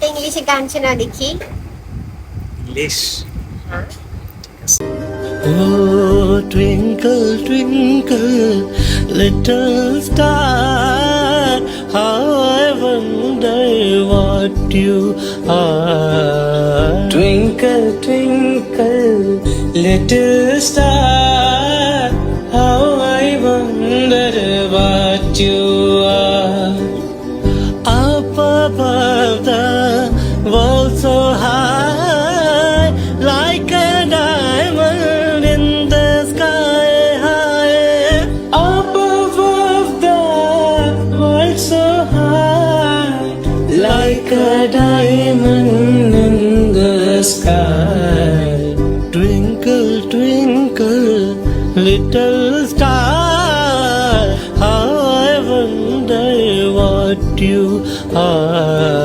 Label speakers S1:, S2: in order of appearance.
S1: ইংলিশে গান শোনা দেখি।
S2: ইংলিশ।
S1: হ্যাঁ।
S3: Oh, twinkle, twinkle, little star, how I wonder what you are. Twinkle, twinkle, little star, how I wonder what you are. Up above the world so high, like a diamond in the sky high. Up above the world so high, like a diamond in the sky. Twinkle, twinkle, little star, how I wonder what you are.